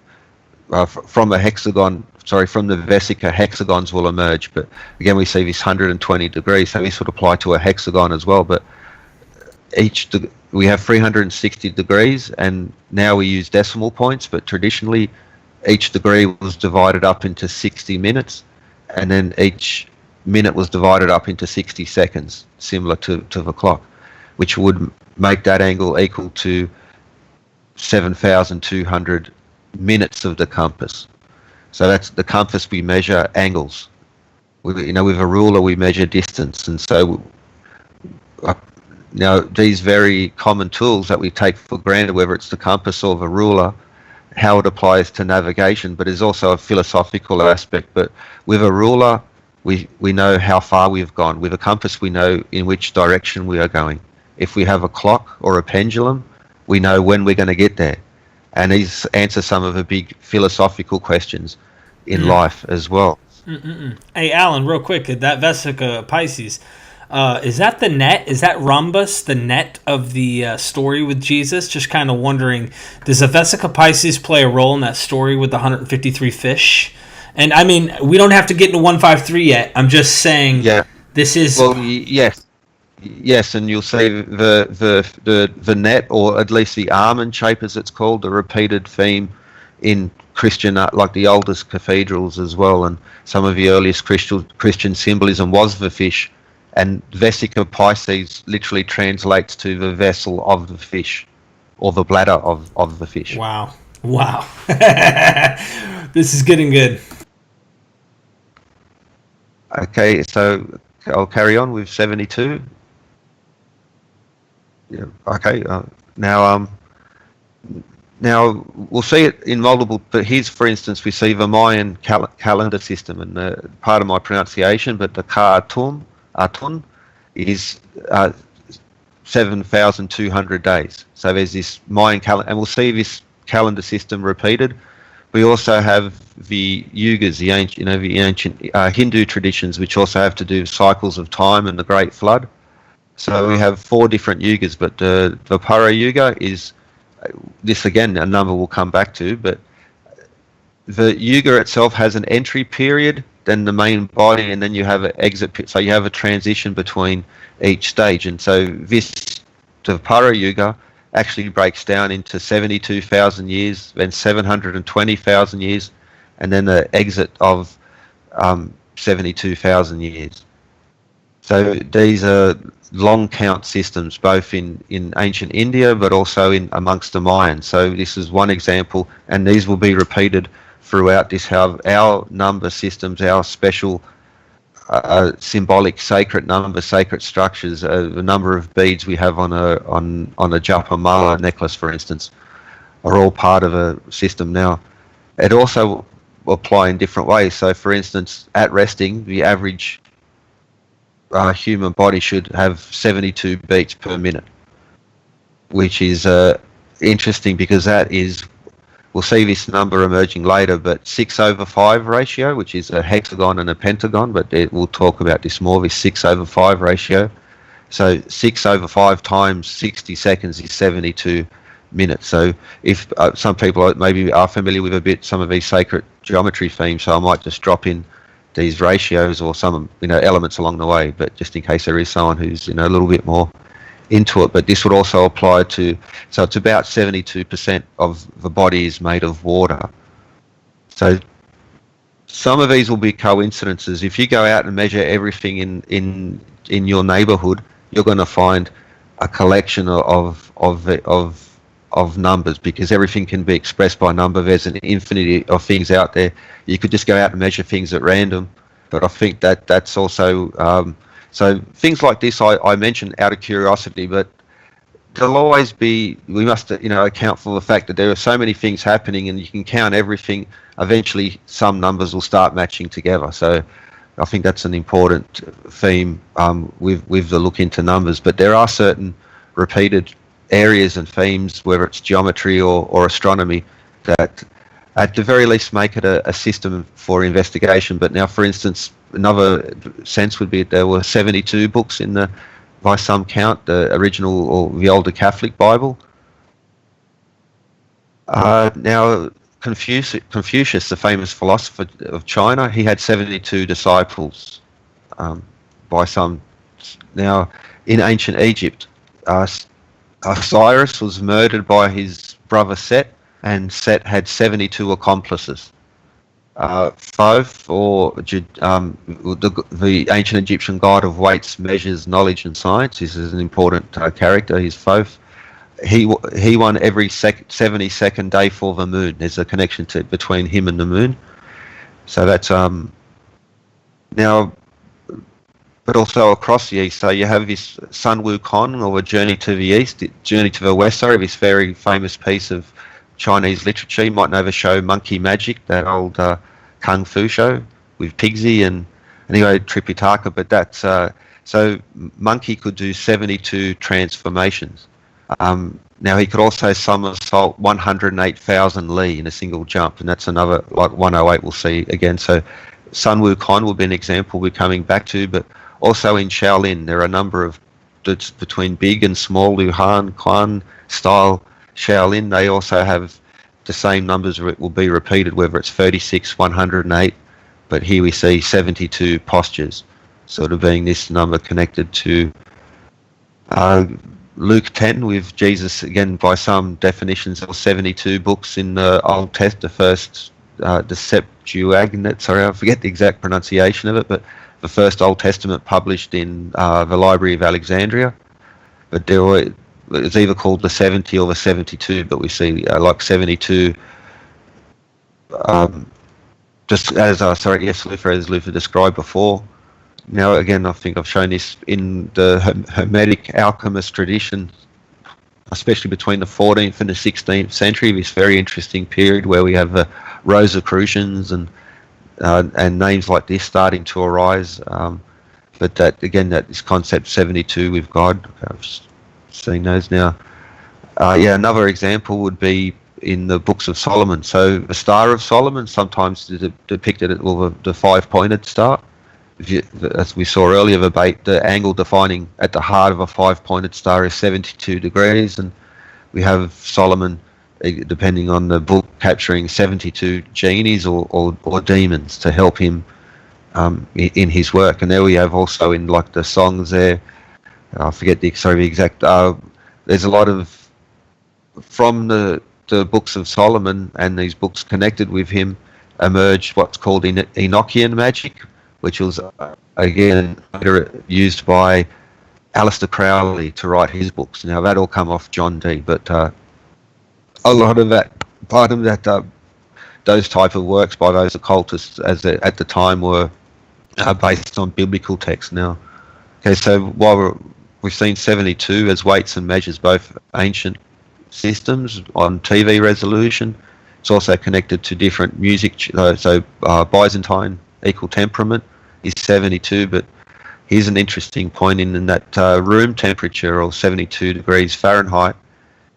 from a hexagon, from the vesica, hexagons will emerge, but again we see this 120 degrees, so this would apply to a hexagon as well, but we have 360 degrees, and now we use decimal points, but traditionally each degree was divided up into 60 minutes, and then each minute was divided up into 60 seconds, similar to the clock, which would make that angle equal to 7,200 minutes of the compass. So that's the compass. We measure angles. With a ruler we measure distance, and so now these very common tools that we take for granted, whether it's the compass or the ruler, how it applies to navigation, but there's also a philosophical aspect. But with a ruler, we know how far we've gone. With a compass, we know in which direction we are going. If we have a clock or a pendulum, we know when we're going to get there. And these answer some of the big philosophical questions in life as well. Hey, Alan, real quick, that Vesica Pisces, is that the net? Is that rhombus the net of the story with Jesus? Just kind of wondering, does the Vesica Pisces play a role in that story with the 153 fish? And I mean, we don't have to get into 153 yet. I'm just saying, this is... Well, yes, and you'll see the net, or at least the almond shape, as it's called, the repeated theme in Christian art, like the oldest cathedrals as well, and some of the earliest Christian symbolism was the fish, and Vesica Pisces literally translates to the vessel of the fish, or the bladder of the fish. Wow. This is getting good. Okay, so I'll carry on with 72. Yeah. Okay. Now we'll see it in multiple. But here's, for instance, we see the Mayan calendar system, and part of my pronunciation, but the Atun is 7,200 days. So there's this Mayan calendar, and we'll see this calendar system repeated. We also have the yugas, the ancient Hindu traditions, which also have to do with cycles of time and the Great Flood. So we have 4 different yugas, but the Para Yuga is, this again, a number we'll come back to, but the yuga itself has an entry period, then the main body, and then you have an exit period. So you have a transition between each stage. And so the Para Yuga actually breaks down into 72,000 years, then 720,000 years, and then the exit of 72,000 years. So these are long count systems, both in ancient India, but also amongst the Mayans. So this is one example, and these will be repeated throughout this, how our number systems, our special symbolic sacred number, sacred structures, the number of beads we have on a Japa Mala necklace, for instance, are all part of a system now. It also will apply in different ways. So, for instance, at resting, the average human body should have 72 beats per minute, which is interesting because that is, we'll see this number emerging later, but 6/5 ratio, which is a hexagon and a pentagon, but we'll talk about this more, this 6/5 ratio. So 6/5 times 60 seconds is 72 minutes. So if some people maybe are familiar with some of these sacred geometry themes, so I might just drop in these ratios or some elements along the way, but just in case there is someone who's a little bit more into it. But this would also apply to, so it's about 72% of the body is made of water. So some of these will be coincidences. If you go out and measure everything in your neighborhood, you're going to find a collection of numbers, because everything can be expressed by number. There's an infinity of things out there. You could just go out and measure things at random, but I think that's also so things like this I mention out of curiosity, but there'll always be, we must account for the fact that there are so many things happening, and you can count everything. Eventually some numbers will start matching together. So I think that's an important theme with the look into numbers. But there are certain repeated areas and themes, whether it's geometry or astronomy, that at the very least make it a system for investigation. But now, for instance, another sense would be that there were 72 books in the, by some count, the original or the older Catholic Bible. Now, Confucius, the famous philosopher of China, he had 72 disciples by some. Now, in ancient Egypt, Cyrus was murdered by his brother Set, and Set had 72 accomplices. Thoth, or the ancient Egyptian god of weights, measures, knowledge and science, this is an important character. He's Thoth. He won every 72nd day for the moon. There's a connection between him and the moon. So that's now, but also across the east. So you have this Sun Wukong, or a Journey to the East, Journey to the West. Sorry, this very famous piece of Chinese literature. You might know the show Monkey Magic, that old kung fu show with Pigsy and anyway Tripitaka. But that's so Monkey could do 72 transformations. Now he could also somersault 108,000 li in a single jump, and that's another, like 108 we'll see again. So Sun Wukong will be an example we're coming back to, but also in Shaolin there are a number of, between big and small Luhan, Quan style Shaolin, they also have the same numbers will be repeated, whether it's 36, 108, but here we see 72 postures, sort of being this number connected to Luke 10 with Jesus, again, by some definitions, there were 72 books in the Old Testament, the first, the Septuagint, sorry, I forget the exact pronunciation of it, but the first Old Testament published in the Library of Alexandria. But there were, it's either called the 70 or the 72, but we see like 72, just as, as Luther described before. Now, again, I think I've shown this in the Hermetic alchemist tradition, especially between the 14th and the 16th century, this very interesting period where we have the Rosicrucians and names like this starting to arise. But that, again, that this concept 72 with God, I've just seen those now. Another example would be in the books of Solomon. So the Star of Solomon, sometimes depicted it with the five-pointed star. As we saw earlier, the angle defining at the heart of a five-pointed star is 72 degrees, and we have Solomon, depending on the book, capturing 72 genies or demons to help him in his work. And there we have also in like the songs there, I forget the exact, there's a lot of, from the books of Solomon and these books connected with him, emerged what's called Enochian magic, which was, again, later used by Aleister Crowley to write his books. Now, that all come off John Dee, but a lot of that, part of that, those type of works by those occultists at the time were based on biblical texts now. Okay, so while we've seen 72 as weights and measures, both ancient systems on TV resolution, it's also connected to different music, so Byzantine equal temperament is 72, but here's an interesting point in that room temperature, or 72 degrees Fahrenheit,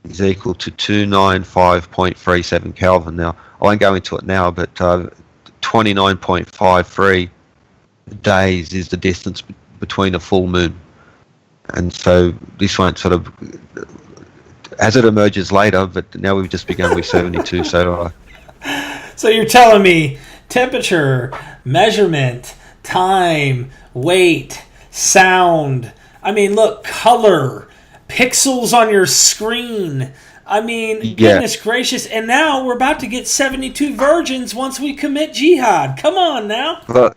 is equal to 295.37 Kelvin. Now, I won't go into it now, but 29.53 days is the distance between a full moon. And so this won't sort of, as it emerges later, but now we've just begun with 72, so you're telling me temperature, measurement, time, weight, sound, I mean, look, color, pixels on your screen. I mean, goodness gracious. And now we're about to get 72 virgins once we commit jihad. Come on now. Well,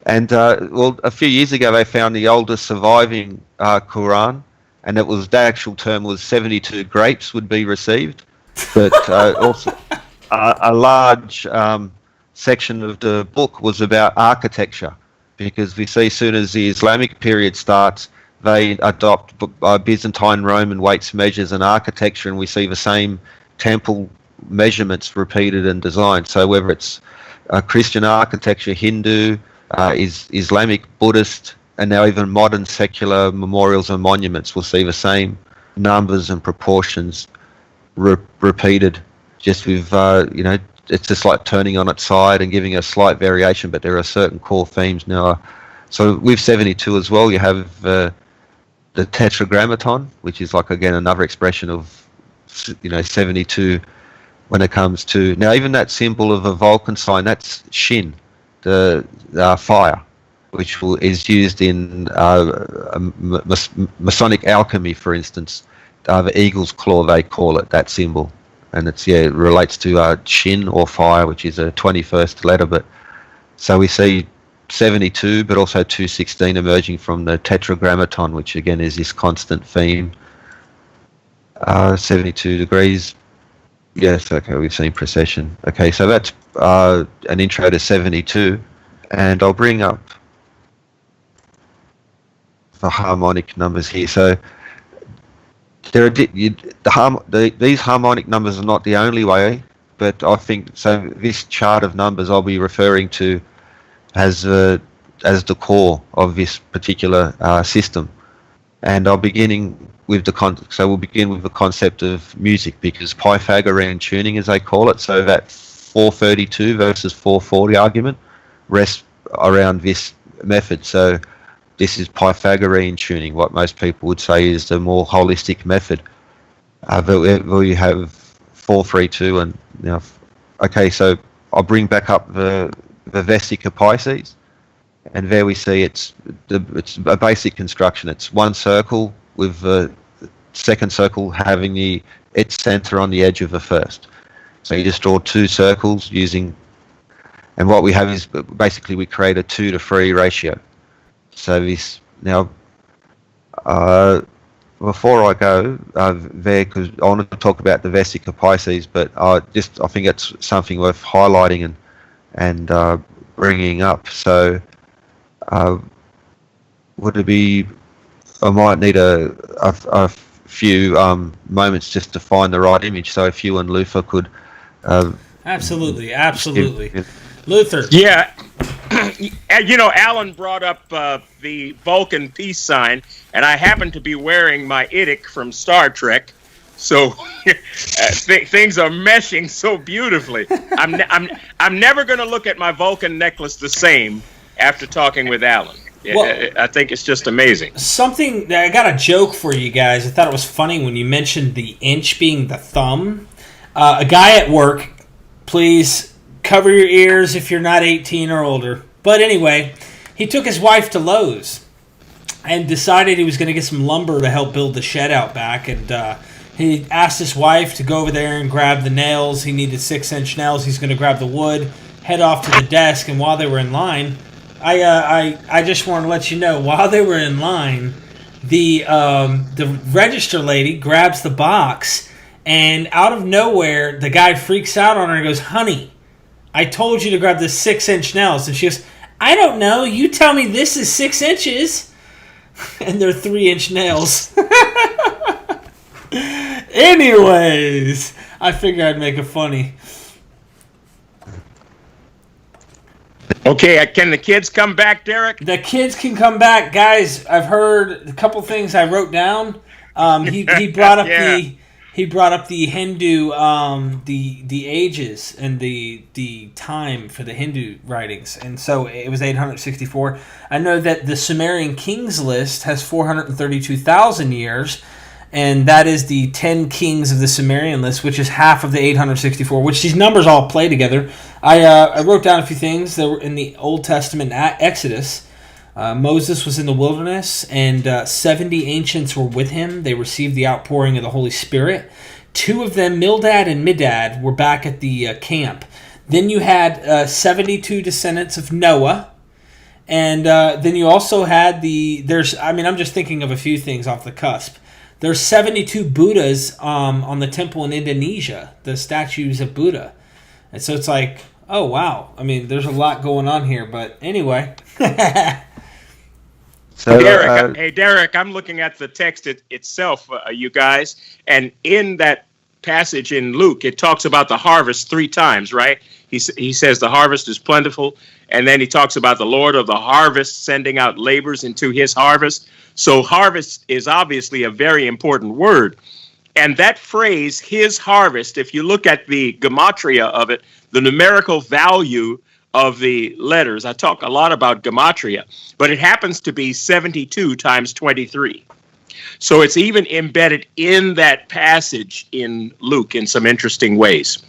and, a few years ago they found the oldest surviving Quran, and it was, the actual term was 72 grapes would be received. But also a large section of the book was about architecture, because we see as soon as the Islamic period starts, they adopt Byzantine Roman weights, measures and architecture, and we see the same temple measurements repeated and designed. So whether it's Christian architecture, Hindu, Islamic, Buddhist, and now even modern secular memorials and monuments will see the same numbers and proportions repeated, just with it's just like turning on its side and giving a slight variation, but there are certain core themes now. So with 72 as well, you have the tetragrammaton, which is like, again, another expression of 72 when it comes to, now even that symbol of a Vulcan sign, that's Shin, the fire, which is used in Masonic alchemy, for instance. The eagle's claw, they call it, that symbol. And it relates to Shin, or fire, which is a 21st letter. But so we see 72, but also 216 emerging from the tetragrammaton, which again is this constant theme. 72 degrees. Yes, okay, we've seen precession. Okay, so that's an intro to 72. And I'll bring up the harmonic numbers here. So these harmonic numbers are not the only way, but I think so. This chart of numbers I'll be referring to as the core of this particular system, and I'll beginning with we'll begin with the concept of music, because Pythagorean tuning, as they call it, so that 432 versus 440 argument rests around this method. So this is Pythagorean tuning, what most people would say is the more holistic method. Where you have 432 and okay, so I'll bring back up the Vesica Pisces, and there we see it's a basic construction. It's one circle with the second circle having its center on the edge of the first. So you just draw two circles using, and what we have is basically we create a 2 to 3 ratio. So this now, before I go there, because I want to talk about the Vesica Pisces, but I think it's something worth highlighting and bringing up. So would it be? I might need a few moments just to find the right image. So if you and Luther could. Absolutely. Luther. Yeah. Alan brought up the Vulcan peace sign, and I happen to be wearing my Idic from Star Trek, so things are meshing so beautifully. I'm never going to look at my Vulcan necklace the same after talking with Alan. Well, I think it's just amazing. Something, I got a joke for you guys. I thought it was funny when you mentioned the inch being the thumb. A guy at work, please cover your ears if you're not 18 or older. But anyway, he took his wife to Lowe's and decided he was going to get some lumber to help build the shed out back. And he asked his wife to go over there and grab the nails. He needed 6-inch nails. He's going to grab the wood, head off to the desk. And while they were in line, I just want to let you know, while they were in line, the register lady grabs the box, and out of nowhere, the guy freaks out on her and goes, "Honey, I told you to grab the 6-inch nails." And she goes, "I don't know. You tell me this is 6 inches." And they're 3-inch nails. Anyways, I figured I'd make it funny. Okay, can the kids come back, Derek? The kids can come back. Guys, I've heard a couple things I wrote down. He brought up He brought up the Hindu, the ages and the time for the Hindu writings, and so it was 864. I know that the Sumerian kings list has 432,000 years, and that is the 10 kings of the Sumerian list, which is half of the 864. Which these numbers all play together. I wrote down a few things that were in the Old Testament Exodus. Moses was in the wilderness, and 70 ancients were with him. They received the outpouring of the Holy Spirit. 2 of them, Mildad and Medad, were back at the camp. Then you had 72 descendants of Noah, and then you also had I'm just thinking of a few things off the cusp. There's 72 Buddhas on the temple in Indonesia, the statues of Buddha. And so it's like, oh, wow. I mean, there's a lot going on here, but anyway. So, Derek, I'm looking at the text itself, you guys, and in that passage in Luke, it talks about the harvest 3 times, right? He says the harvest is plentiful, and then he talks about the Lord of the harvest sending out laborers into his harvest. So harvest is obviously a very important word. And that phrase, his harvest, if you look at the gematria of it, the numerical value of the letters, I talk a lot about gematria, but it happens to be 72 times 23. So it's even embedded in that passage in Luke in some interesting ways.